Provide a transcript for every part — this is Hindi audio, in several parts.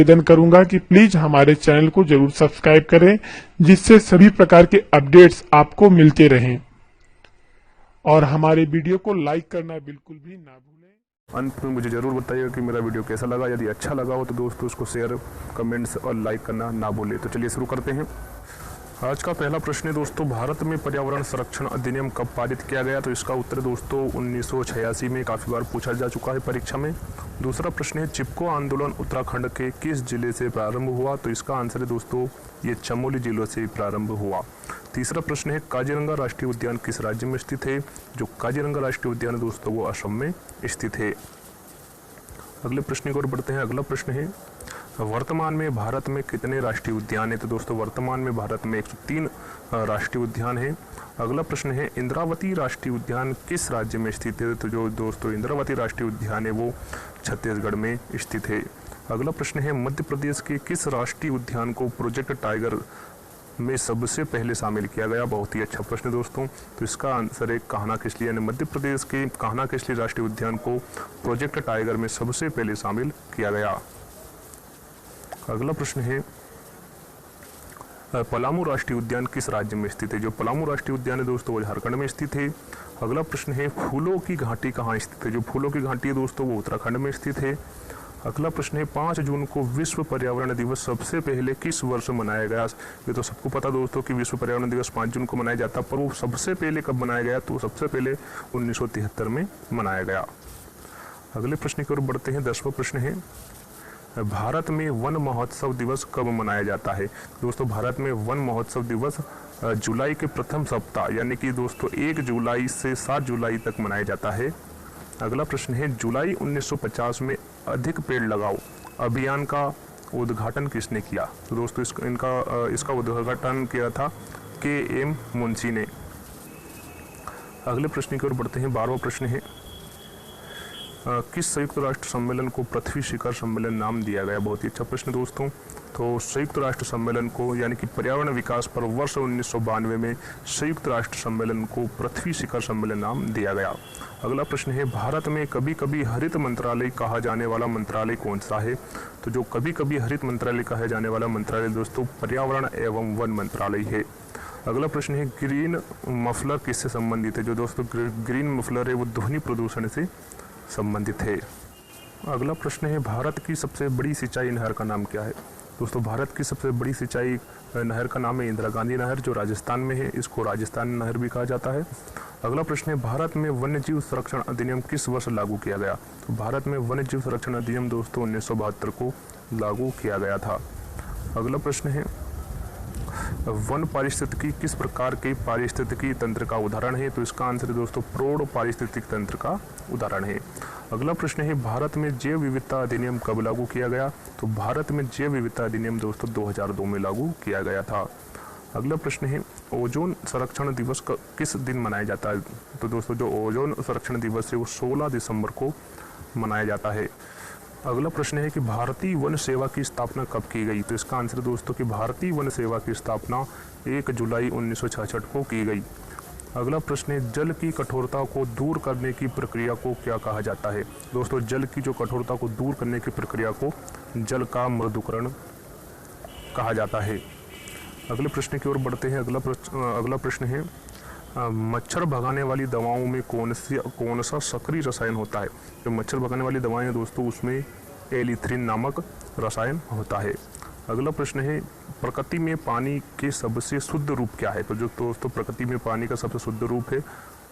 निवेदन करूंगा कि प्लीज हमारे चैनल को जरूर सब्सक्राइब करें, जिससे सभी प्रकार के अपडेट्स आपको मिलते रहें और हमारे वीडियो को लाइक करना बिल्कुल भी ना भूलें। अंत में मुझे ज़रूर बताइएगा कि मेरा वीडियो कैसा लगा। यदि अच्छा लगा हो तो दोस्तों उसको शेयर, कमेंट्स और लाइक करना ना भूलें। तो चलिए शुरू करते हैं। आज का पहला प्रश्न है दोस्तों, भारत में पर्यावरण संरक्षण अधिनियम कब पारित किया गया? तो इसका उत्तर दोस्तों 1986 में काफ़ी बार पूछा जा चुका है परीक्षा में। दूसरा प्रश्न है, चिपको आंदोलन उत्तराखंड के किस जिले से प्रारंभ हुआ? तो इसका आंसर है दोस्तों ये चमोली जिले से प्रारंभ हुआ। तीसरा प्रश्न है, काजीरंगा राष्ट्रीय उद्यान किस राज्य में स्थित है? जो काजीरंगा राष्ट्रीय उद्यान है दोस्तों वो असम में स्थित है। अगले प्रश्न की ओर बढ़ते हैं। अगला प्रश्न है, वर्तमान में भारत में कितने राष्ट्रीय उद्यान है? तो दोस्तों वर्तमान में भारत में 103 राष्ट्रीय उद्यान है। अगला प्रश्न है, इंद्रावती राष्ट्रीय उद्यान किस राज्य में स्थित है? तो जो दोस्तों इंद्रावती राष्ट्रीय उद्यान है वो छत्तीसगढ़ में स्थित है। अगला प्रश्न है, मध्य प्रदेश के किस राष्ट्रीय उद्यान को प्रोजेक्ट टाइगर में सबसे पहले शामिल किया गया? बहुत ही अच्छा प्रश्न दोस्तों। तो इसका आंसर है कान्हा किसली, यानी मध्य प्रदेश के कान्हा किसली राष्ट्रीय उद्यान को प्रोजेक्ट टाइगर में सबसे पहले शामिल किया गया। अगला प्रश्न है, पलामू राष्ट्रीय उद्यान किस राज्य में स्थित है? जो पलामू राष्ट्रीय उद्यान है दोस्तों वो झारखंड में स्थित है। अगला प्रश्न है, फूलों की घाटी कहाँ स्थित है? जो फूलों की घाटी है दोस्तों वो उत्तराखंड में स्थित है। अगला प्रश्न है, 5 जून को विश्व पर्यावरण दिवस सबसे पहले किस वर्ष मनाया गया? ये तो सबको पता दोस्तों कि विश्व पर्यावरण दिवस 5 जून को मनाया जाता, पर वो सबसे पहले कब मनाया गया? तो सबसे पहले 1973 में मनाया गया। अगले प्रश्न की ओर बढ़ते हैं। 10वां प्रश्न है, भारत में वन महोत्सव दिवस कब मनाया जाता है? दोस्तों भारत में वन महोत्सव दिवस जुलाई के प्रथम सप्ताह यानी कि दोस्तों 1 जुलाई से 7 जुलाई तक मनाया जाता है। अगला प्रश्न है, जुलाई 1950 में अधिक पेड़ लगाओ अभियान का उद्घाटन किसने किया? तो दोस्तों इसका उद्घाटन किया था KM मुंशी ने। अगले प्रश्न की ओर बढ़ते हैं। 12वां प्रश्न है, किस संयुक्त राष्ट्र सम्मेलन को पृथ्वी शिखर सम्मेलन नाम दिया गया? बहुत ही अच्छा प्रश्न दोस्तों। तो संयुक्त राष्ट्र सम्मेलन को यानी कि पर्यावरण विकास पर वर्ष 1992 में संयुक्त राष्ट्र सम्मेलन को पृथ्वी शिखर सम्मेलन नाम दिया गया। अगला प्रश्न है, भारत में कभी कभी हरित मंत्रालय कहा जाने वाला मंत्रालय कौन सा है? तो जो कभी कभी हरित मंत्रालय कहा जाने वाला मंत्रालय दोस्तों पर्यावरण एवं वन मंत्रालय है। अगला प्रश्न है, ग्रीन मफलर किससे संबंधित है? जो दोस्तों ग्रीन मफलर है वो ध्वनि प्रदूषण से संबंधित है। अगला प्रश्न है, भारत की सबसे बड़ी सिंचाई नहर का नाम क्या है? दोस्तों भारत की सबसे बड़ी सिंचाई नहर का नाम है इंदिरा गांधी नहर, जो राजस्थान में है। इसको राजस्थान नहर भी कहा जाता है। अगला प्रश्न है, भारत में वन्यजीव संरक्षण अधिनियम किस वर्ष लागू किया गया? तो भारत में वन्यजीव संरक्षण अधिनियम दोस्तों 1972 को लागू किया गया था। अगला प्रश्न है, वन पारिस्थितिकी किस प्रकार के पारिस्थितिकी तंत्र का उदाहरण है? तो इसका आंसर है दोस्तों प्रौढ़ पारिस्थितिक तंत्र का उदाहरण है। अगला प्रश्न है, भारत में जैव विविधता अधिनियम कब लागू किया गया? तो भारत में जैव विविधता अधिनियम दोस्तों 2002 में लागू किया गया था। अगला प्रश्न है, ओजोन संरक्षण दिवस किस दिन मनाया जाता है? तो दोस्तों जो ओजोन संरक्षण दिवस है वो 16 दिसंबर को मनाया जाता है। अगला प्रश्न है कि भारतीय वन सेवा की स्थापना कब की गई? तो इसका आंसर दोस्तों कि भारतीय वन सेवा की स्थापना 1 जुलाई 1966 को की गई। अगला प्रश्न है, जल की कठोरता को दूर करने की प्रक्रिया को क्या कहा जाता है? दोस्तों जल की जो कठोरता को दूर करने की प्रक्रिया को जल का मृदुकरण कहा जाता है। अगले प्रश्न की ओर बढ़ते हैं। अगला प्रश्न है, मच्छर भगाने वाली दवाओं में कौन सा सक्रिय रसायन होता है? जो मच्छर भगाने वाली दवाएं हैं दोस्तों उसमें एलिथ्रिन नामक रसायन होता है। अगला प्रश्न है, प्रकृति में पानी के सबसे शुद्ध रूप क्या है? तो जो दोस्तों प्रकृति में पानी का सबसे शुद्ध रूप है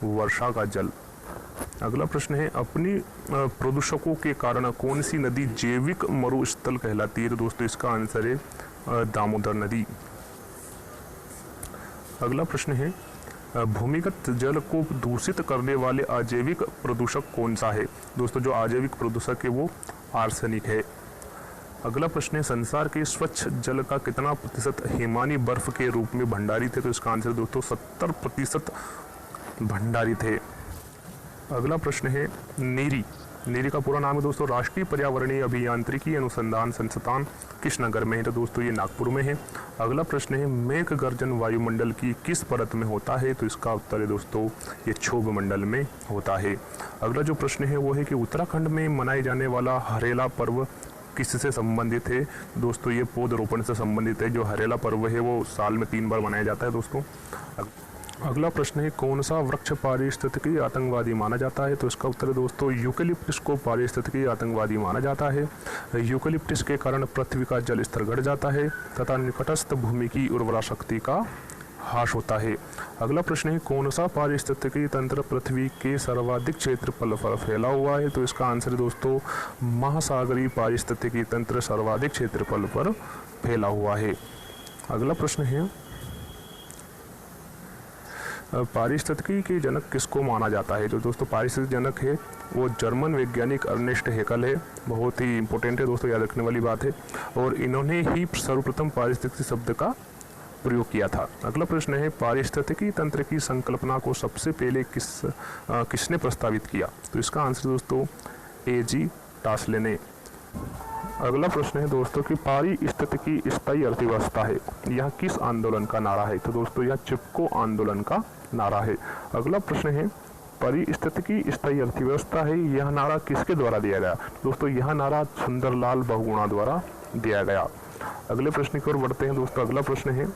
वर्षा का जल। अगला प्रश्न है, अपनी प्रदूषकों के कारण कौन सी नदी जैविक मरुस्थल कहलाती है? तो दोस्तों इसका आंसर है दामोदर नदी। अगला प्रश्न है, भूमिगत जल को दूषित करने वाले अजैविक प्रदूषक कौन सा है? दोस्तों जो अजैविक प्रदूषक है वो आर्सेनिक है। अगला प्रश्न है, संसार के स्वच्छ जल का कितना प्रतिशत हिमानी बर्फ के रूप में भंडारित है? तो इसका आंसर दोस्तों 70% भंडारित है। अगला प्रश्न है, नीरी का पूरा नाम है दोस्तों राष्ट्रीय पर्यावरणीय अभियांत्रिकी अनुसंधान संस्थान किस नगर में है? तो दोस्तों ये नागपुर में है। अगला प्रश्न है, मेघ गर्जन वायुमंडल की किस परत में होता है? तो इसका उत्तर है दोस्तों ये क्षोभ मंडल में होता है। अगला जो प्रश्न है वो है कि उत्तराखंड में मनाए जाने वाला हरेला पर्व किससे संबंधित है? दोस्तों ये पौधरोपण से संबंधित है। जो हरेला पर्व है वो साल में 3 बार मनाया जाता है दोस्तों। अगला प्रश्न है कौन सा वृक्ष पारिस्थितिकी आतंकवादी माना जाता है? तो इसका उत्तर है दोस्तों यूकेलिप्टस को पारिस्थितिकी आतंकवादी माना जाता है। यूकेलिप्टस के कारण पृथ्वी का जल स्तर घट जाता है तथा निकटस्थ भूमि की उर्वरा शक्ति का ह्रास होता है। अगला प्रश्न है कौन सा पारिस्थितिकी तंत्र पृथ्वी के सर्वाधिक क्षेत्रफल पर फैला हुआ है? तो इसका आंसर दोस्तों महासागरीय पारिस्थितिकी तंत्र सर्वाधिक क्षेत्रफल पर फैला हुआ है। अगला प्रश्न है पारिस्थितिकी के जनक किसको माना जाता है? जो दोस्तों पारिस्थितिकी जनक है वो जर्मन वैज्ञानिक अर्नेस्ट हैकेल है। बहुत ही इंपॉर्टेंट है दोस्तों, याद रखने वाली बात है। और इन्होंने ही सर्वप्रथम पारिस्थितिकी शब्द का प्रयोग किया था। अगला प्रश्न है पारिस्थितिकी तंत्र की संकल्पना को सबसे पहले किसने प्रस्तावित किया? तो इसका आंसर दोस्तों A.G. टासले ने। अगला प्रश्न है दोस्तों कि पारिस्थितिकी स्थायी अर्थव्यवस्था है, यह किस आंदोलन का नारा है? तो दोस्तों यह चिपको आंदोलन का नारा है। अगला प्रश्न है पारिस्थितिकी स्थायी अर्थव्यवस्था है, यह नारा किसके द्वारा दिया गया? दोस्तों यह नारा सुंदरलाल बहुगुणा द्वारा दिया गया। अगले प्रश्न की ओर बढ़ते हैं दोस्तों। अगला प्रश्न है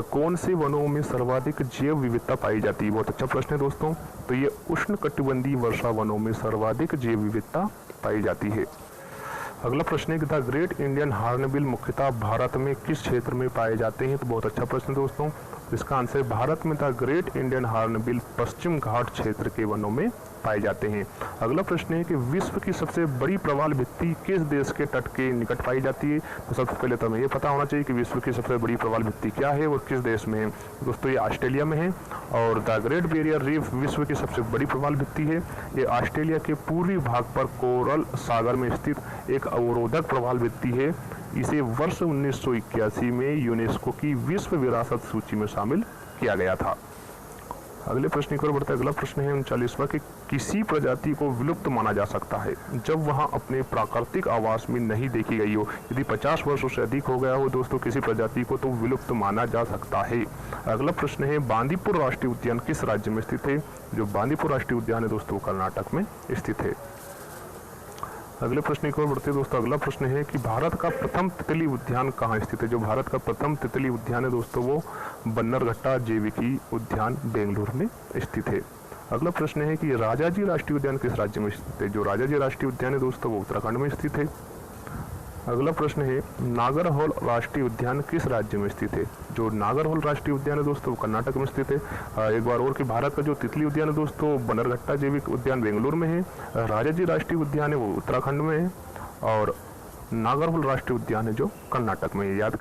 कौन से वनों में सर्वाधिक जैव विविधता पाई जाती है? बहुत अच्छा प्रश्न है दोस्तों। तो ये उष्णकटिबंधीय वर्षा वनों में सर्वाधिक जैव विविधता पाई जाती है। अगला प्रश्न है कि द ग्रेट इंडियन हॉर्नबिल मुख्यतः भारत में किस क्षेत्र में पाए जाते हैं? तो बहुत अच्छा प्रश्न दोस्तों। इसका आंसर भारत में द ग्रेट इंडियन हॉर्नबिल पश्चिम घाट क्षेत्र के वनों में पाए जाते हैं। अगला प्रश्न है कि विश्व की सबसे बड़ी प्रवाल भित्ति किस देश के तट के निकट पाई जाती है? तो सबसे पहले तो हमें ये पता होना चाहिए कि विश्व की सबसे बड़ी प्रवाल भित्ति क्या है और किस देश में है। दोस्तों ये ऑस्ट्रेलिया में है। और द ग्रेट बैरियर रीफ विश्व की सबसे बड़ी प्रवाल भित्ति है। ये ऑस्ट्रेलिया के पूर्वी भाग पर कोरल सागर में स्थित एक अवरोधक प्रवाल भित्ति है। इसे वर्ष 1981 में यूनेस्को की विश्व विरासत सूची में शामिल किया गया था। अगले प्रश्न की ओर बढ़ता है। अगला प्रश्न है 39वां कि किसी प्रजाति को विलुप्त माना जा सकता है जब वहां अपने प्राकृतिक आवास में नहीं देखी गई हो। यदि 50 वर्षों से अधिक हो गया हो दोस्तों किसी प्रजाति को तो विलुप्त माना जा सकता है। अगला प्रश्न है बांदीपुर राष्ट्रीय उद्यान किस राज्य में स्थित है? जो बांदीपुर राष्ट्रीय उद्यान है दोस्तों कर्नाटक में स्थित है। अगले प्रश्न की ओर बढ़ते हैं दोस्तों। अगला प्रश्न है कि भारत का प्रथम तितली उद्यान कहाँ स्थित है? जो भारत का प्रथम तितली उद्यान है दोस्तों वो बन्नरघट्टा जैविकी उद्यान बेंगलुरु में स्थित है। अगला प्रश्न है कि राजाजी राष्ट्रीय उद्यान किस राज्य में स्थित है? जो राजाजी राष्ट्रीय उद्यान है दोस्तों वो उत्तराखंड में स्थित है। अगला प्रश्न है नागरहोल राष्ट्रीय उद्यान किस राज्य में स्थित है? जो नागरहोल राष्ट्रीय उद्यान है दोस्तों कर्नाटक में स्थित है। एक बार और कि भारत का जो तितली उद्यान है दोस्तों बन्नरघट्टा जैविक उद्यान बेंगलुरु में है। राजाजी राष्ट्रीय उद्यान है वो उत्तराखंड में है और नागरहोल राष्ट्रीय उद्यान है जो कर्नाटक में है। याद।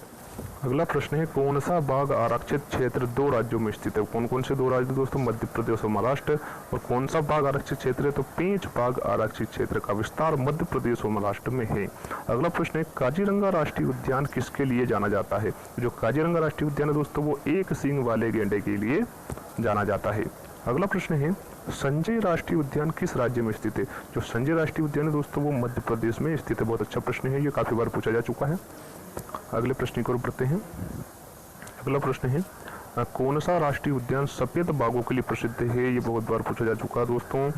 अगला प्रश्न है कौन सा बाघ आरक्षित क्षेत्र 2 राज्यों में स्थित है? कौन कौन से 2 राज्य दोस्तों? मध्य प्रदेश और महाराष्ट्र। और कौन सा बाघ आरक्षित क्षेत्र है? तो पेंच बाघ आरक्षित क्षेत्र का विस्तार मध्य प्रदेश और महाराष्ट्र में है। अगला प्रश्न है काजीरंगा राष्ट्रीय उद्यान किसके लिए जाना जाता है? जो काजीरंगा राष्ट्रीय उद्यान है दोस्तों वो एक सींग वाले गेंडे के लिए जाना जाता है। अगला प्रश्न है संजय राष्ट्रीय उद्यान किस राज्य में स्थित है? जो संजय राष्ट्रीय उद्यान है दोस्तों वो मध्य प्रदेश में स्थित है। बहुत अच्छा प्रश्न है, ये काफी बार पूछा जा चुका है। अगले प्रश्न की ओर बढ़ते हैं। अगला प्रश्न है कौन सा राष्ट्रीय उद्यान सफेद बाघों के लिए प्रसिद्ध है? ये बहुत बार पूछा जा चुका है दोस्तों।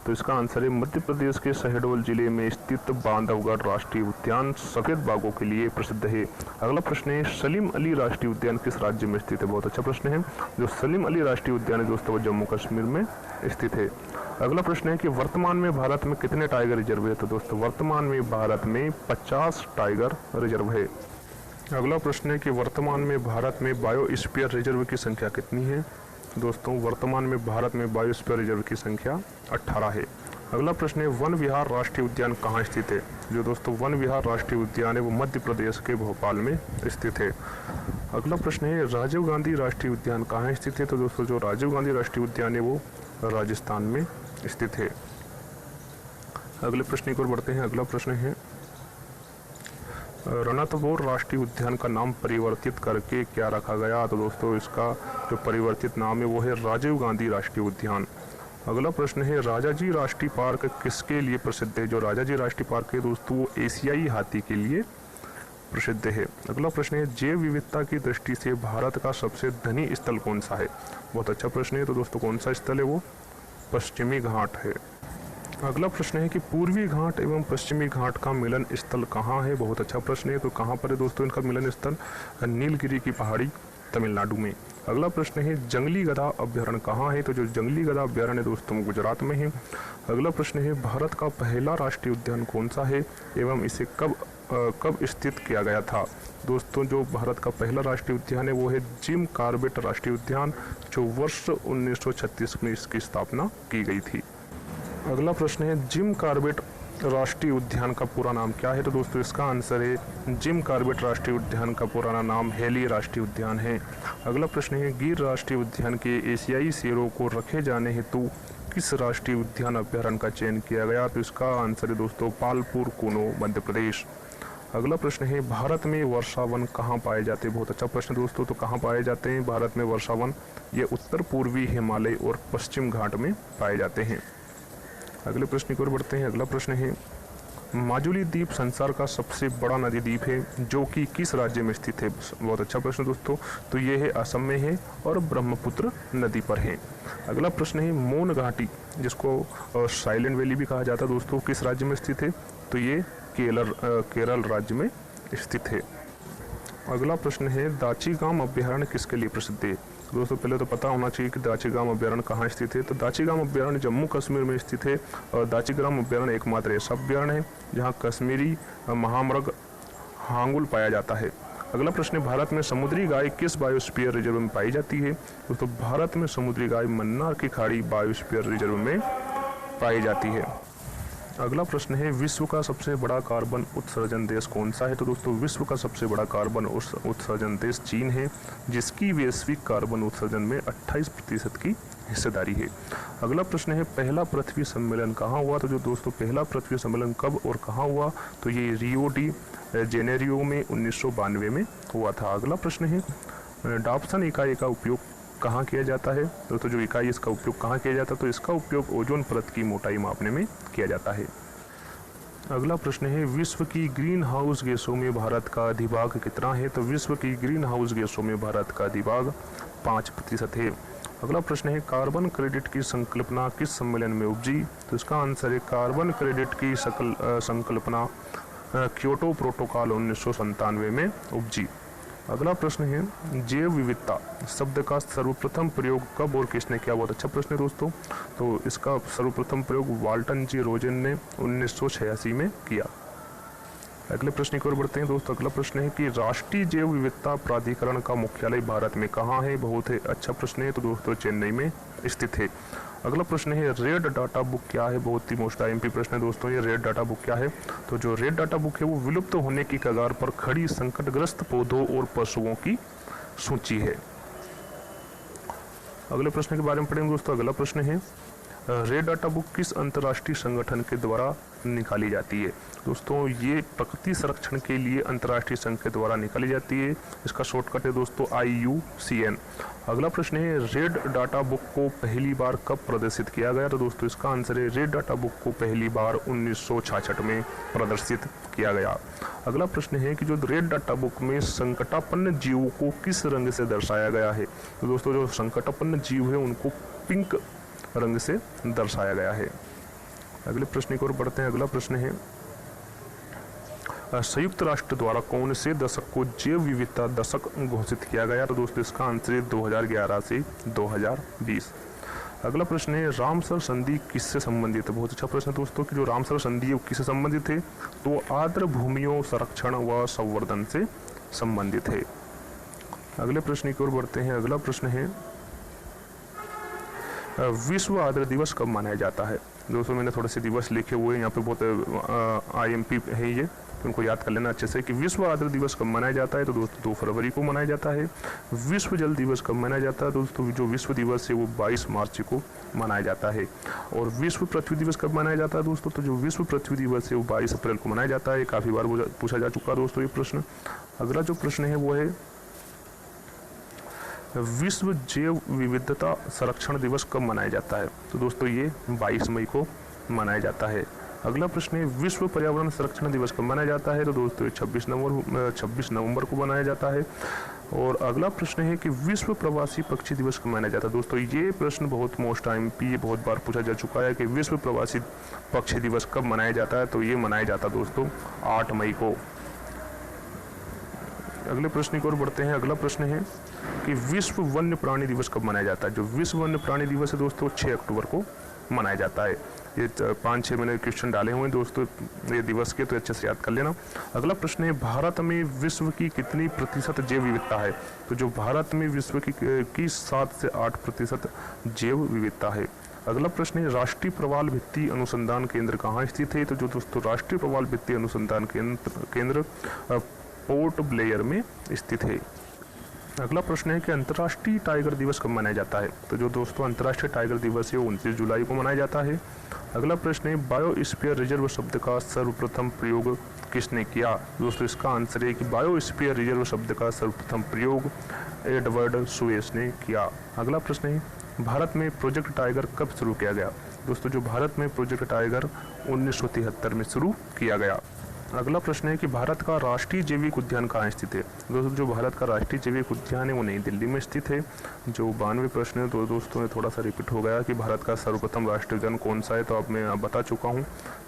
तो इसका आंसर है मध्य प्रदेश के शहडोल जिले में स्थित बांधवगढ़ राष्ट्रीय उद्यान सफेद बाघों के लिए प्रसिद्ध है। अगला प्रश्न है सलीम अली राष्ट्रीय उद्यान किस राज्य में स्थित है? बहुत अच्छा प्रश्न है। जो सलीम अली राष्ट्रीय उद्यान है दोस्तों वो जम्मू कश्मीर में स्थित है। अगला प्रश्न है कि वर्तमान में भारत में कितने टाइगर रिजर्व है? तो दोस्तों वर्तमान में भारत में 50 टाइगर रिजर्व है। अगला प्रश्न है कि वर्तमान में भारत में बायोस्फीयर रिजर्व की संख्या कितनी है? दोस्तों वर्तमान में भारत में बायोस्फीयर रिजर्व की संख्या 18 है। अगला प्रश्न है वन विहार राष्ट्रीय उद्यान कहाँ स्थित है? जो दोस्तों वन विहार राष्ट्रीय उद्यान है वो मध्य प्रदेश के भोपाल में स्थित है। अगला प्रश्न है राजीव गांधी राष्ट्रीय उद्यान कहाँ स्थित है? तो दोस्तों जो राजीव गांधी राष्ट्रीय उद्यान है वो राजस्थान में स्थित है। अगले प्रश्न की ओर बढ़ते हैं। अगला प्रश्न है रणथंभौर राष्ट्रीय उद्यान का नाम परिवर्तित करके क्या रखा गया? तो दोस्तों इसका जो परिवर्तित नाम है वो है राजीव गांधी राष्ट्रीय उद्यान। अगला प्रश्न है राजाजी राष्ट्रीय पार्क किसके लिए प्रसिद्ध है? जो राजाजी राष्ट्रीय पार्क है दोस्तों वो एशियाई हाथी के लिए प्रसिद्ध है। अगला प्रश्न है जैव विविधता की दृष्टि से भारत का सबसे धनी स्थल कौन सा है? बहुत अच्छा प्रश्न है। तो दोस्तों कौन सा स्थल है? वो पश्चिमी घाट है। अगला प्रश्न है कि पूर्वी घाट एवं पश्चिमी घाट का मिलन स्थल कहाँ है। बहुत अच्छा प्रश्न है। तो कहाँ पर है दोस्तों इनका मिलन स्थल? नीलगिरी की पहाड़ी, तमिलनाडु में। अगला प्रश्न है जंगली गधा अभ्यारण्य कहाँ है। तो जो जंगली गधा अभ्यारण्य दोस्तों गुजरात में है। अगला प्रश्न है भारत का पहला राष्ट्रीय उद्यान कौन सा है एवं इसे कब स्थित किया गया था। दोस्तों जो भारत का पहला राष्ट्रीय उद्यान है वो है जिम कॉर्बेट राष्ट्रीय उद्यान, जो वर्ष 1936 में इसकी स्थापना की गई थी। अगला प्रश्न है जिम कॉर्बेट राष्ट्रीय उद्यान का पूरा नाम क्या है। तो दोस्तों इसका आंसर है जिम कॉर्बेट राष्ट्रीय उद्यान का पुराना नाम हेली राष्ट्रीय उद्यान है। अगला प्रश्न है गिर राष्ट्रीय उद्यान के एशियाई शेरों को रखे जाने हेतु किस राष्ट्रीय उद्यान अभ्यारण्य का चयन किया गया। तो इसका आंसर है दोस्तों पालपुर कूनो, मध्य प्रदेश। अगला प्रश्न है भारत में वर्षावन कहाँ पाए जाते हैं। बहुत अच्छा प्रश्न दोस्तों। तो कहाँ पाए जाते हैं भारत में वर्षावन? ये उत्तर पूर्वी हिमालय और पश्चिम घाट में पाए जाते हैं। अगले प्रश्न की ओर बढ़ते हैं। अगला प्रश्न है माजुली द्वीप संसार का सबसे बड़ा नदी द्वीप है जो कि किस राज्य में स्थित है। बहुत अच्छा प्रश्न दोस्तों। तो ये है असम में है और ब्रह्मपुत्र नदी पर है। अगला प्रश्न है मौन घाटी जिसको साइलेंट वैली भी कहा जाता है दोस्तों, किस राज्य में स्थित है। तो ये केरल राज्य में स्थित है। अगला प्रश्न है दाचीगाम अभ्यारण्य किसके लिए प्रसिद्ध है। दोस्तों पहले तो पता होना चाहिए कि दाचीगाम अभ्यारण्य कहाँ स्थित है। तो दाचीगाम अभ्यारण्य जम्मू कश्मीर में स्थित है और दाचीगाम अभ्यारण्य एकमात्र ऐसा अभ्यारण्य है जहाँ कश्मीरी महामृग हांगुल पाया जाता है। अगला प्रश्न है भारत में समुद्री गाय किस बायोस्फीयर रिजर्व में पाई जाती है। दोस्तों भारत में समुद्री गाय मन्नार की खाड़ी बायोस्फीयर रिजर्व में पाई जाती है। अगला प्रश्न है विश्व का सबसे बड़ा कार्बन उत्सर्जन देश कौन सा है। तो दोस्तों विश्व का सबसे बड़ा कार्बन उत्सर्जन देश चीन है, जिसकी वैश्विक कार्बन उत्सर्जन में 28% की हिस्सेदारी है। अगला प्रश्न है पहला पृथ्वी सम्मेलन कहाँ हुआ। तो जो दोस्तों पहला पृथ्वी सम्मेलन कब और कहाँ हुआ। तो ये रियो डी जेनेरियो में 1992 में हुआ था। अगला प्रश्न है डॉप्सन इकाई का उपयोग कहाँ किया जाता है। दोस्तों जो इकाई इसका उपयोग कहाँ किया जाता है। तो इसका उपयोग ओजोन परत की मोटाई मापने में किया जाता है। अगला प्रश्न है विश्व की ग्रीन हाउस गैसों में भारत का अधिभाग कितना है। तो विश्व की ग्रीन हाउस गैसों में भारत का अधिभाग 5% है। अगला प्रश्न है कार्बन क्रेडिट की संकल्पना किस सम्मेलन में उपजी। तो इसका आंसर है कार्बन क्रेडिट की संकल्पना क्योटो प्रोटोकॉल 1997 में उपजी। अगला प्रश्न है जैव विविधता शब्द का सर्वप्रथम प्रयोग कब और किसने किया। बहुत अच्छा प्रश्न है दोस्तों। तो इसका सर्वप्रथम प्रयोग वाल्टन जी रोजेन ने 1986 में किया। अगले प्रश्न की ओर बढ़ते हैं दोस्तों। अगला प्रश्न है कि राष्ट्रीय जैव विविधता प्राधिकरण का मुख्यालय भारत में कहाँ है। बहुत ही अच्छा प्रश्न है। तो दोस्तों चेन्नई में स्थित है। अगला प्रश्न है रेड डाटा बुक क्या है। बहुत ही मोस्ट आईएमपी प्रश्न है दोस्तों ये रेड डाटा बुक क्या है। तो जो रेड डाटा बुक है वो विलुप्त होने की कगार पर खड़ी संकटग्रस्त पौधों और पशुओं की सूची है। अगले प्रश्न के बारे में पढ़ेंगे दोस्तों। अगला प्रश्न है रेड डाटा बुक किस अंतर्राष्ट्रीय संगठन के द्वारा निकाली जाती है। दोस्तों ये प्रकृति संरक्षण के लिए अंतर्राष्ट्रीय संघ के द्वारा निकाली जाती है। इसका शॉर्टकट है दोस्तों IUCN। अगला प्रश्न है रेड डाटा बुक को पहली बार कब प्रदर्शित किया गया। तो दोस्तों इसका आंसर है रेड डाटा बुक को पहली बार 1966 में प्रदर्शित किया गया। अगला प्रश्न है कि जो रेड डाटा बुक में संकटापन्न जीवों को किस रंग से दर्शाया गया है। तो दोस्तों जो संकटापन्न जीव है उनको पिंक रंग से दर्शाया गया है। अगले प्रश्न की ओर बढ़ते हैं। अगला प्रश्न है संयुक्त राष्ट्र द्वारा कौन से दशक को जैव विविधता दशक घोषित किया गया। तो दोस्तों इसका आंसर है 2011 से 2020। अगला प्रश्न है रामसर संधि किससे संबंधित है। बहुत अच्छा प्रश्न है दोस्तों कि जो रामसर संधि है वो किससे संबंधित है। तो आर्द्र भूमियों संरक्षण व संवर्धन से संबंधित है। अगले प्रश्न की ओर बढ़ते हैं। अगला प्रश्न है विश्व आर्द्र दिवस कब मनाया जाता है। दोस्तों मैंने थोड़े से दिवस लिखे हुए हैं यहाँ पे, बहुत IMP है ये, तो उनको याद कर लेना अच्छे से कि विश्व आर्द्र दिवस कब मनाया जाता है। तो दोस्तों 2 फरवरी को मनाया जाता है। विश्व जल दिवस कब मनाया जाता है। दोस्तों जो विश्व दिवस है वो 22 मार्च को मनाया जाता है। और विश्व पृथ्वी दिवस कब मनाया जाता है दोस्तों। तो जो विश्व पृथ्वी दिवस है वो 22 अप्रैल को मनाया जाता है। काफ़ी बार पूछा जा चुका दोस्तों ये प्रश्न। अगला जो प्रश्न है वो है विश्व जैव विविधता संरक्षण दिवस कब मनाया जाता है। तो दोस्तों ये 22 मई को मनाया जाता है। अगला प्रश्न है विश्व पर्यावरण संरक्षण दिवस कब मनाया जाता है। तो दोस्तों 26 नवंबर को मनाया जाता है। और अगला प्रश्न है कि विश्व प्रवासी पक्षी दिवस कब मनाया जाता है। दोस्तों ये प्रश्न बहुत मोस्ट टाइम पे ये बहुत बार पूछा जा चुका है कि विश्व प्रवासी पक्षी दिवस कब मनाया जाता है। तो ये मनाया जाता है दोस्तों 8 मई को। अगले प्रश्न की ओर बढ़ते हैं। अगला प्रश्न है कि विश्व वन्य प्राणी दिवस कब मनाया जाता है। जो विश्व वन्य प्राणी दिवस है दोस्तों 6 अक्टूबर को मनाया जाता है। ये 5-6 मैंने क्वेश्चन डाले हुए हैं दोस्तों ये दिवस के, तो अच्छे से याद कर लेना। अगला प्रश्न है भारत में विश्व की कितनी प्रतिशत जैव विविधता है। तो जो भारत में विश्व की 7 से 8% जैव विविधता है। अगला प्रश्न है राष्ट्रीय प्रवाल भित्ति अनुसंधान केंद्र कहाँ स्थित है। तो जो दोस्तों राष्ट्रीय प्रवाल भित्ति अनुसंधान केंद्र पोर्ट ब्लेयर में स्थित है। अगला प्रश्न है कि अंतर्राष्ट्रीय टाइगर दिवस कब मनाया जाता है। तो जो दोस्तों अंतर्राष्ट्रीय टाइगर दिवस है 29 जुलाई को मनाया जाता है। अगला प्रश्न है बायोस्फीयर रिजर्व शब्द का सर्वप्रथम प्रयोग किसने किया। दोस्तों इसका आंसर है कि बायोस्फीयर रिजर्व शब्द का सर्वप्रथम प्रयोग एडवर्ड सुएस ने किया। अगला प्रश्न है भारत में प्रोजेक्ट टाइगर कब शुरू किया गया। दोस्तों जो भारत में प्रोजेक्ट टाइगर 1973 में शुरू किया गया। अगला प्रश्न है कि भारत का राष्ट्रीय जैविक उद्यान कहाँ स्थित है। दोस्तों जो भारत का राष्ट्रीय जैविक उद्यान है वो नई दिल्ली में स्थित है। जो 92 प्रश्न है तो दोस्तों ने थोड़ा सा रिपीट हो गया कि भारत का सर्वप्रथम राष्ट्रीय उद्यान कौन सा है। तो अब मैं बता चुका हूँ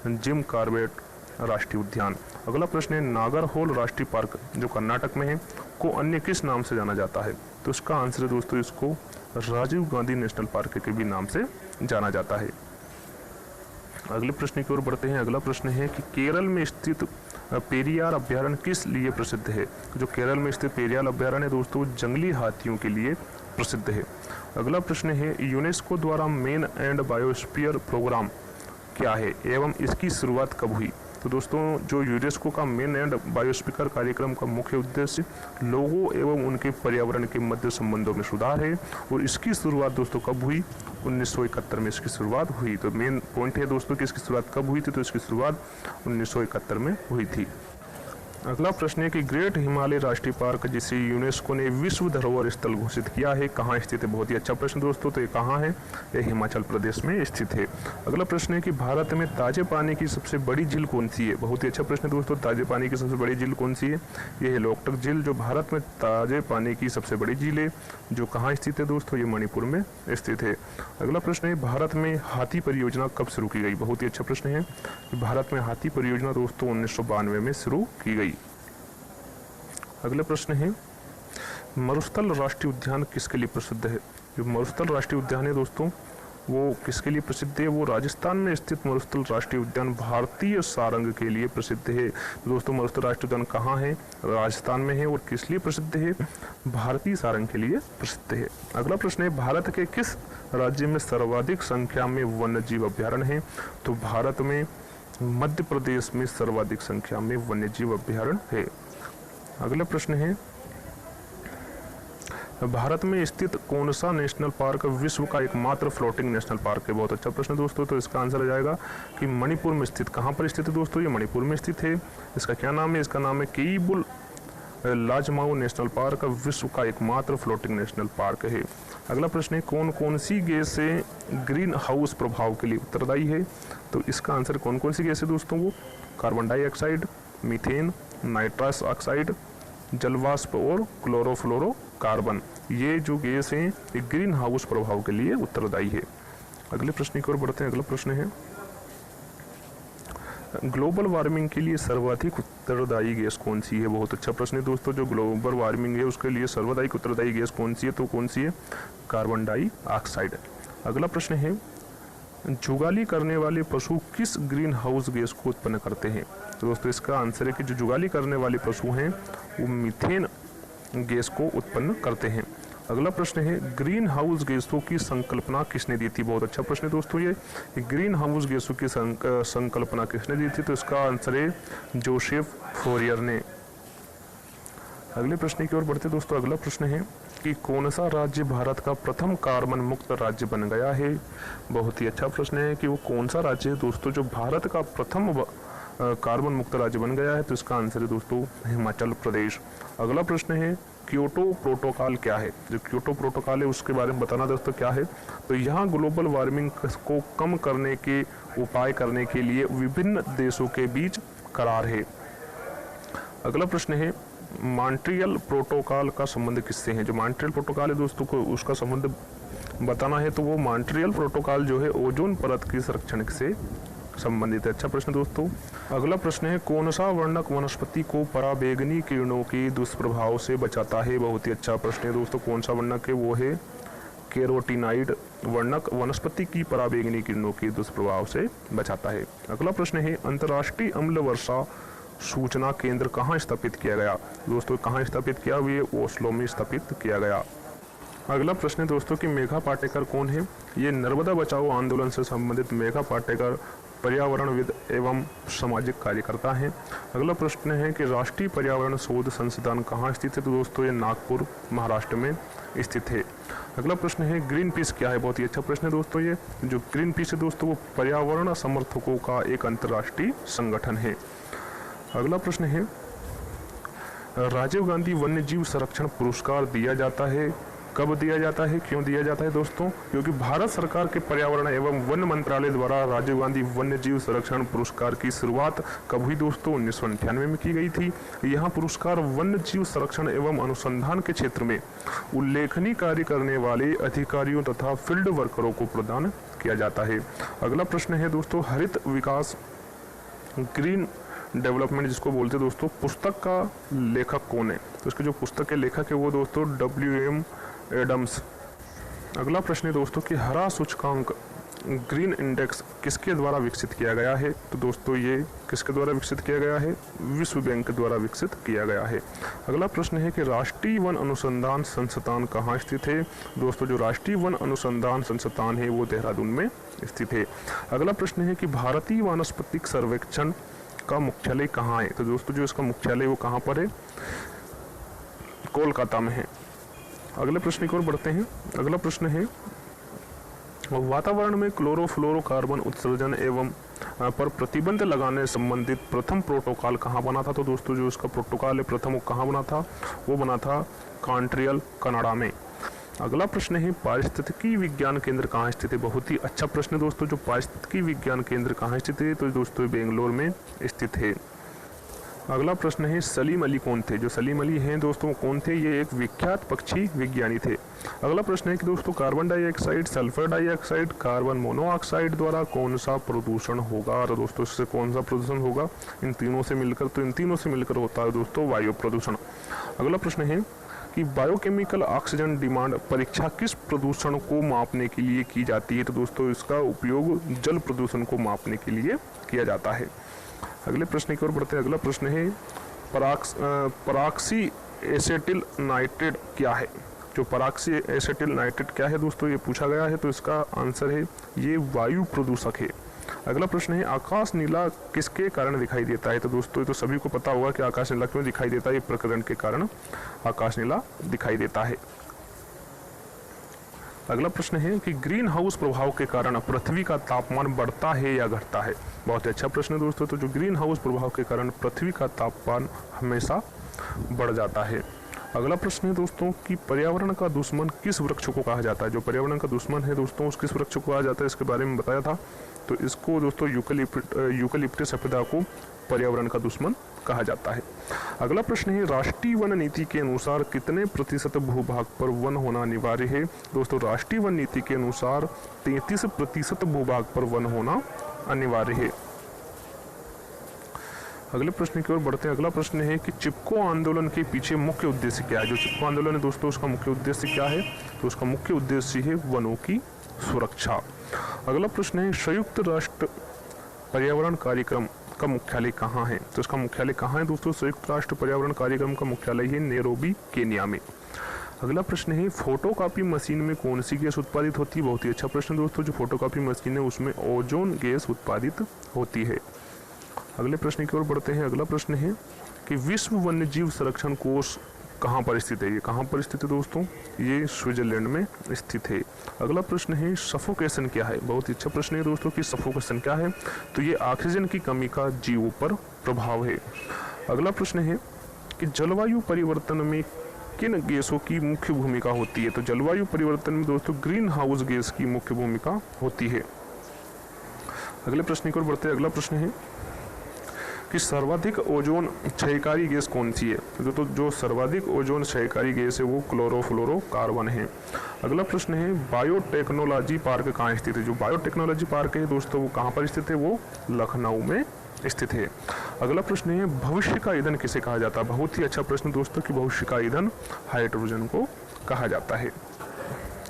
जिम कॉर्बेट राष्ट्रीय उद्यान। अगला प्रश्न है नागरहोल राष्ट्रीय पार्क जो कर्नाटक में है को अन्य किस नाम से जाना जाता है। तो इसका आंसर है दोस्तों इसको राजीव गांधी नेशनल पार्क के भी नाम से जाना जाता है। अगले प्रश्न की ओर बढ़ते हैं। अगला प्रश्न है कि केरल में स्थित पेरियार अभ्यारण्य किस लिए प्रसिद्ध है। जो केरल में स्थित पेरियार अभ्यारण्य है दोस्तों जंगली हाथियों के लिए प्रसिद्ध है। अगला प्रश्न है यूनेस्को द्वारा मेन एंड बायोस्फीयर प्रोग्राम क्या है एवं इसकी शुरुआत कब हुई। तो दोस्तों जो यूनेस्को का मेन एंड बायोस्फीयर कार्यक्रम का मुख्य उद्देश्य लोगों एवं उनके पर्यावरण के मध्य संबंधों में सुधार है और इसकी शुरुआत दोस्तों कब हुई 1971 में इसकी शुरुआत हुई। तो मेन पॉइंट है दोस्तों कि इसकी शुरुआत कब हुई थी। तो इसकी शुरुआत 1971 में हुई थी। अगला प्रश्न है कि ग्रेट हिमालय राष्ट्रीय पार्क जिसे यूनेस्को ने विश्व धरोहर स्थल घोषित किया है कहाँ स्थित है। बहुत ही अच्छा प्रश्न दोस्तों। तो ये कहाँ है, ये हिमाचल प्रदेश में स्थित है। अगला प्रश्न है कि भारत में ताजे पानी की सबसे बड़ी झील कौन सी है। बहुत ही अच्छा प्रश्न दोस्तों। ताजे पानी की सबसे बड़ी झील कौन सी है, ये है लोकटक झील जो भारत में ताजे पानी की सबसे बड़ी झील है जो कहाँ स्थित है दोस्तों, ये मणिपुर में स्थित है। अगला प्रश्न है भारत में हाथी परियोजना कब शुरू की गई। बहुत ही अच्छा प्रश्न है कि भारत में हाथी परियोजना दोस्तों 1992 में शुरू की गई। अगला प्रश्न है मरुस्थल राष्ट्रीय उद्यान किसके लिए प्रसिद्ध है। जो मरुस्थल राष्ट्रीय उद्यान है दोस्तों वो किसके लिए प्रसिद्ध है, वो राजस्थान में स्थित मरुस्थल राष्ट्रीय उद्यान भारतीय सारंग के लिए प्रसिद्ध है। दोस्तों मरुस्थल राष्ट्रीय उद्यान कहाँ है, राजस्थान में है और किस लिए प्रसिद्ध है, भारतीय सारंग के लिए प्रसिद्ध है। अगला प्रश्न है भारत के किस राज्य में सर्वाधिक संख्या में वन्य जीव अभ्यारण्य है। तो भारत में मध्य प्रदेश में सर्वाधिक संख्या में वन्य जीव अभ्यारण्य है। अगला प्रश्न है भारत में स्थित कौन सा नेशनल पार्क विश्व का एकमात्र फ्लोटिंग नेशनल पार्क है। बहुत अच्छा प्रश्न दोस्तों। तो इसका आंसर आ जाएगा कि मणिपुर में स्थित। कहाँ पर स्थित है दोस्तों, ये मणिपुर में स्थित है। इसका क्या नाम है, इसका नाम है केईबुल लाजमाऊ नेशनल पार्क विश्व का एकमात्र फ्लोटिंग नेशनल पार्क है। अगला प्रश्न है कौन कौन सी गैसें ग्रीन हाउस प्रभाव के लिए उत्तरदायी है। तो इसका आंसर कौन कौन सी गैस है दोस्तों, वो carbon dioxide, methane, nitrous oxide, जलवाष्प और क्लोरोफ्लोरोकार्बन, ये जो गैस हैं ये ग्रीन हाउस प्रभाव के लिए उत्तरदायी है। अगले प्रश्न की ओर बढ़ते हैं। अगला प्रश्न है ग्लोबल वार्मिंग के लिए सर्वाधिक उत्तरदायी गैस कौन सी है। बहुत अच्छा प्रश्न है दोस्तों। जो ग्लोबल वार्मिंग है उसके लिए सर्वाधिक उत्तरदायी गैस कौन सी है, तो कौन सी है, कार्बन डाइऑक्साइड। अगला प्रश्न है जुगाली करने वाले पशु किस ग्रीन हाउस गैस को उत्पन्न करते हैं। तो दोस्तों इसका आंसर है कि जो जुगाली करने वाले पशु हैं वो मीथेन गैस को उत्पन्न करते हैं। अगला प्रश्न है ग्रीन हाउस गैसों की संकल्पना किसने दी थी। बहुत अच्छा प्रश्न है दोस्तों। ये ग्रीन हाउस गैसों की संकल्पना किसने दी थी, तो इसका आंसर है जोसेफ फोरियर ने। अगले प्रश्न की ओर बढ़ते दोस्तों। अगला प्रश्न है कि कौन सा राज्य भारत का प्रथम कार्बन मुक्त राज्य बन गया है। बहुत ही अच्छा प्रश्न है कि वो कौन सा राज्य है दोस्तों जो भारत का प्रथम कार्बन मुक्त राज्य बन गया है। तो इसका आंसर है दोस्तों हिमाचल प्रदेश। अगला प्रश्न है क्योटो प्रोटोकॉल क्या है। जो क्योटो प्रोटोकॉल है उसके बारे में बताना दोस्तों क्या है। तो यहाँ ग्लोबल वार्मिंग को कम करने के उपाय करने के लिए विभिन्न देशों के बीच करार है। अगला प्रश्न है मॉन्ट्रियल प्रोटोकॉल का संबंध किससे है? जो मॉन्ट्रियल प्रोटोकॉल है दोस्तों को उसका संबंध बताना है, तो वो मॉन्ट्रियल प्रोटोकॉल जो है ओजोन परत की संरक्षण से संबंधित है। अच्छा प्रश्न दोस्तों। अगला प्रश्न है, कौन सा वर्णक वनस्पति को पराबैंगनी किरणों के दुष्प्रभाव से बचाता है? बहुत ही अच्छा प्रश्न है दोस्तों। कौन सा वर्णक है? वो है कैरोटीनाइड वर्णक वनस्पति की पराबैंगनी किरणों के दुष्प्रभाव से बचाता है। अगला प्रश्न है, अंतर्राष्ट्रीय अम्ल वर्षा सूचना केंद्र कहाँ स्थापित किया गया? दोस्तों कहाँ स्थापित किया? ये ओस्लो में स्थापित किया गया। अगला प्रश्न है दोस्तों कि मेघा पाटेकर कौन है? ये नर्मदा बचाओ आंदोलन से संबंधित मेघा पाटेकर पर्यावरणविद एवं सामाजिक कार्यकर्ता हैं। अगला प्रश्न है कि राष्ट्रीय पर्यावरण शोध संस्थान कहाँ स्थित है? तो दोस्तों ये नागपुर महाराष्ट्र में स्थित है। अगला प्रश्न है, ग्रीन पीस क्या है? बहुत ही अच्छा प्रश्न है दोस्तों। ये जो ग्रीन पीस है दोस्तों वो पर्यावरण समर्थकों का एक अंतर्राष्ट्रीय संगठन है। अगला प्रश्न है, राजीव गांधी वन्य जीव संरक्षण पुरस्कार दिया जाता है, कब दिया जाता है, क्यों दिया जाता है दोस्तों? क्योंकि भारत सरकार के पर्यावरण एवं वन मंत्रालय द्वारा राजीव गांधी वन्य जीव संरक्षण पुरस्कार की शुरुआत कब हुई दोस्तों? 1998 में की गई थी। यह पुरस्कार वन्य जीव संरक्षण एवं अनुसंधान के क्षेत्र में उल्लेखनीय कार्य करने वाले अधिकारियों तथा फील्ड वर्करों को प्रदान किया जाता है। अगला प्रश्न है दोस्तों, हरित विकास ग्रीन डेवलपमेंट जिसको बोलते हैं दोस्तों, पुस्तक का लेखक कौन है? तो इसके जो पुस्तक के लेखक है वो दोस्तों WM एडम्स। अगला प्रश्न है दोस्तों कि हरा सूचकांक ग्रीन इंडेक्स किसके द्वारा विकसित किया गया है? तो दोस्तों ये किसके द्वारा विकसित किया गया है? विश्व बैंक द्वारा विकसित किया गया है। अगला प्रश्न है कि राष्ट्रीय वन अनुसंधान संस्थान कहाँ स्थित है? दोस्तों जो राष्ट्रीय वन अनुसंधान संस्थान है वो देहरादून में स्थित है। अगला प्रश्न है कि भारतीय वानस्पतिक सर्वेक्षण का मुख्यालय कहाँ है? तो दोस्तों जो इसका मुख्यालय वो कहाँ पर है? कोलकाता में है। अगले प्रश्न की ओर बढ़ते हैं। अगला प्रश्न है, वातावरण में क्लोरोफ्लोरोकार्बन उत्सर्जन एवं पर प्रतिबंध लगाने संबंधित प्रथम प्रोटोकॉल कहाँ बना था? तो दोस्तों जो इसका प्रोटोकॉल है प्रथम वो कहाँ बना था? वो बना था मॉन्ट्रियल कनाडा में। अगला प्रश्न है, पारिस्थितिकी विज्ञान केंद्र कहाँ स्थित है? बहुत ही अच्छा प्रश्न है दोस्तों। जो पारिस्थितिकी विज्ञान केंद्र कहाँ स्थित है? तो दोस्तों बेंगलोर में स्थित है। अगला प्रश्न है, सलीम अली कौन थे? जो सलीम अली हैं दोस्तों कौन थे? ये एक विख्यात पक्षी विज्ञानी थे। अगला प्रश्न है कि दोस्तों carbon dioxide, sulphur dioxide, carbon monoxide द्वारा कौन सा प्रदूषण होगा? तो दोस्तों इससे कौन सा प्रदूषण होगा? इन तीनों से मिलकर, तो इन तीनों से मिलकर होता है दोस्तों वायु प्रदूषण। अगला प्रश्न है कि बायोकेमिकल ऑक्सीजन डिमांड परीक्षा किस प्रदूषण को मापने के लिए की जाती है? तो दोस्तों इसका उपयोग जल प्रदूषण को मापने के लिए किया जाता है। अगले प्रश्न की ओर बढ़ते हैं। अगला प्रश्न है, पराक्सी एसेटिल नाइट्रेट क्या है? जो पराक्सी एसेटिल नाइट्रेट क्या है दोस्तों ये पूछा गया है, तो इसका आंसर है ये वायु प्रदूषक है। अगला प्रश्न है, आकाश नीला किसके कारण दिखाई देता है? तो दोस्तों ये तो सभी को पता होगा कि आकाश नीला क्यों दिखाई देता है। ये प्रकरण के कारण आकाश नीला दिखाई देता है। अगला प्रश्न है कि ग्रीन हाउस प्रभाव के कारण पृथ्वी का तापमान बढ़ता है या घटता है? बहुत ही अच्छा प्रश्न है दोस्तों। तो जो ग्रीन हाउस प्रभाव के कारण पृथ्वी का तापमान हमेशा बढ़ जाता है। अगला प्रश्न है दोस्तों कि पर्यावरण का दुश्मन किस वृक्ष को कहा जाता है? जो पर्यावरण का दुश्मन है दोस्तों उस किस वृक्ष को कहा जाता है इसके बारे में बताया था। तो इसको दोस्तों यूकलिप्टस सफेदा को पर्यावरण का दुश्मन कहा जाता है। अगला प्रश्न है, राष्ट्रीय वन नीति के अनुसार कितने प्रतिशत भूभाग पर वन होना अनिवार्य है? दोस्तों राष्ट्रीय वन नीति के अनुसार 33% भूभाग पर वन होना अनिवार्य है। अगले प्रश्न की ओर बढ़ते हैं। अगला प्रश्न है कि चिपको आंदोलन के पीछे मुख्य उद्देश्य क्या है? जो चिपको आंदोलन है दोस्तों उसका मुख्य उद्देश्य क्या है? तो उसका मुख्य उद्देश्य है वनों की सुरक्षा। अगला प्रश्न है, संयुक्त राष्ट्र पर्यावरण कार्यक्रम का मुख्यालय कहाँ है? तो इसका मुख्यालय कहाँ है दोस्तों? संयुक्त राष्ट्र पर्यावरण कार्यक्रम का मुख्यालय है नैरोबी केन्या में। अगला प्रश्न है, फोटोकॉपी मशीन में कौन सी गैस उत्पादित होती है? बहुत ही अच्छा प्रश्न दोस्तों। जो फोटोकॉपी मशीन है उसमें ओजोन गैस उत्पादित होती है। अगले प्रश्न की ओर बढ़ते हैं। अगला प्रश्न है कि विश्व वन्यजीव संरक्षण कोष कहाँ पर स्थित है? ये कहाँ पर स्थित है दोस्तों? ये स्विट्जरलैंड में स्थित है। अगला प्रश्न है, सफोकेशन क्या है? बहुत ही अच्छा प्रश्न है दोस्तों कि सफोकेशन क्या है? तो ये ऑक्सीजन की कमी का जीवों पर प्रभाव है। अगला प्रश्न है कि जलवायु परिवर्तन में किन गैसों की मुख्य भूमिका होती है? तो जलवायु परिवर्तन में दोस्तों ग्रीन हाउस गैस की मुख्य भूमिका होती है। अगले प्रश्न की ओर बढ़ते हैं। अगला प्रश्न है कि सर्वाधिक ओजोन क्षयकारी गैस कौन सी है। तो जो सर्वाधिक ओजोन क्षयकारी गैस है वो क्लोरोफ्लोरोकार्बन है। अगला प्रश्न है बायोटेक्नोलॉजी पार्क कहाँ स्थित है। जो बायोटेक्नोलॉजी पार्क है दोस्तों वो कहाँ पर स्थित है, वो लखनऊ में स्थित है। अगला प्रश्न है भविष्य का ईंधन किसे कहा जाता है। बहुत ही अच्छा प्रश्न दोस्तों कि भविष्य का ईंधन हाइड्रोजन को कहा जाता है।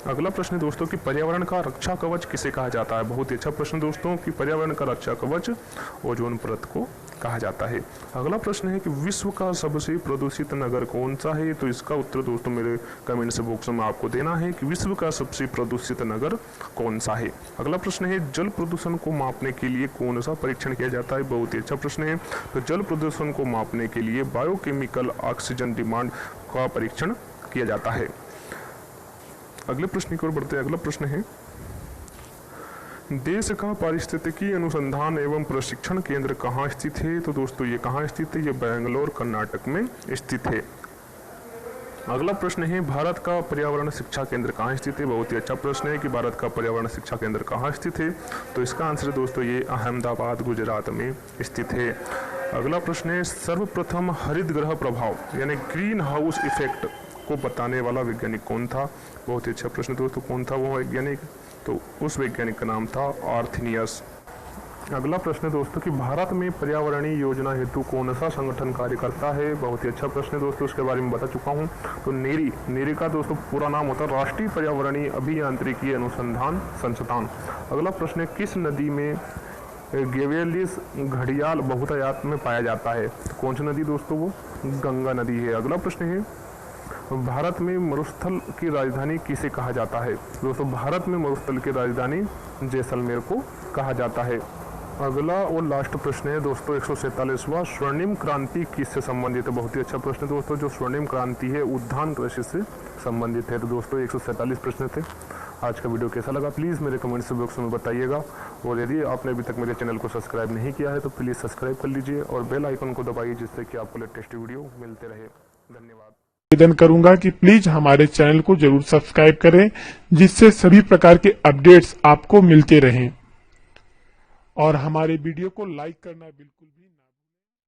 अगला प्रश्न दोस्तों कि पर्यावरण का रक्षा कवच किसे कहा जाता है। बहुत ही अच्छा प्रश्न दोस्तों कि पर्यावरण का रक्षा कवच ओजोन परत को कहा जाता है। अगला प्रश्न है कि विश्व का सबसे प्रदूषित नगर कौन सा है। तो इसका उत्तर दोस्तों मेरे कमेंट्स बॉक्स में आपको देना है कि विश्व का सबसे प्रदूषित नगर कौन सा है। अगला प्रश्न है जल प्रदूषण को मापने के लिए कौन सा परीक्षण किया जाता है। बहुत ही अच्छा प्रश्न है। तो जल प्रदूषण को मापने के लिए बायोकेमिकल ऑक्सीजन डिमांड का परीक्षण किया जाता है। अगले प्रश्न की ओर बढ़ते हैं। अगला प्रश्न है देश का पारिस्थितिकी अनुसंधान एवं प्रशिक्षण केंद्र कहाँ स्थित है। तो दोस्तों ये कहाँ स्थित है, ये बेंगलोर कर्नाटक में स्थित है। अगला प्रश्न है भारत का पर्यावरण शिक्षा केंद्र कहाँ स्थित है। बहुत ही अच्छा प्रश्न है कि भारत का पर्यावरण शिक्षा केंद्र कहाँ स्थित है। तो इसका आंसर दोस्तों ये अहमदाबाद गुजरात में स्थित है। अगला प्रश्न है सर्वप्रथम हरित ग्रह प्रभाव यानी ग्रीन हाउस इफेक्ट को बताने वाला वैज्ञानिक कौन था। बहुत ही अच्छा प्रश्न दोस्तों, कौन था वो वैज्ञानिक। तो उस वैज्ञानिक का नाम था आर्थिनियस। अगला प्रश्न दोस्तों कि भारत में पर्यावरणीय योजना हेतु कौन सा संगठन कार्य करता है। बहुत ही अच्छा प्रश्न है दोस्तों, उसके बारे में बता चुका हूँ। तो नेरी का दोस्तों पूरा नाम होता है राष्ट्रीय पर्यावरणीय अभियांत्रिकी अनुसंधान संस्थान। अगला प्रश्न है किस नदी में गेवेलिस घड़ियाल बहुतायत में पाया जाता है। कौन सी नदी दोस्तों, वो गंगा नदी है। अगला प्रश्न है भारत में मरुस्थल की राजधानी किसे कहा जाता है। दोस्तों भारत में मरुस्थल की राजधानी जैसलमेर को कहा जाता है। अगला और लास्ट प्रश्न है दोस्तों 147वां स्वर्णिम क्रांति किससे संबंधित है। बहुत ही अच्छा प्रश्न दोस्तों, जो स्वर्णिम क्रांति है उद्यान कृषि से संबंधित है। तो दोस्तों 147 प्रश्न थे। आज का वीडियो कैसा लगा प्लीज़ मेरे कमेंट्स बॉक्स में बताइएगा। और यदि आपने अभी तक मेरे चैनल को सब्सक्राइब नहीं किया है तो प्लीज़ सब्सक्राइब कर लीजिए और बेल आइकन को दबाइए जिससे कि आपको लेटेस्ट वीडियो मिलते रहे। धन्यवाद। निवेदन करूंगा कि प्लीज हमारे चैनल को जरूर सब्सक्राइब करें जिससे सभी प्रकार के अपडेट्स आपको मिलते रहें और हमारे वीडियो को लाइक करना बिल्कुल भी ना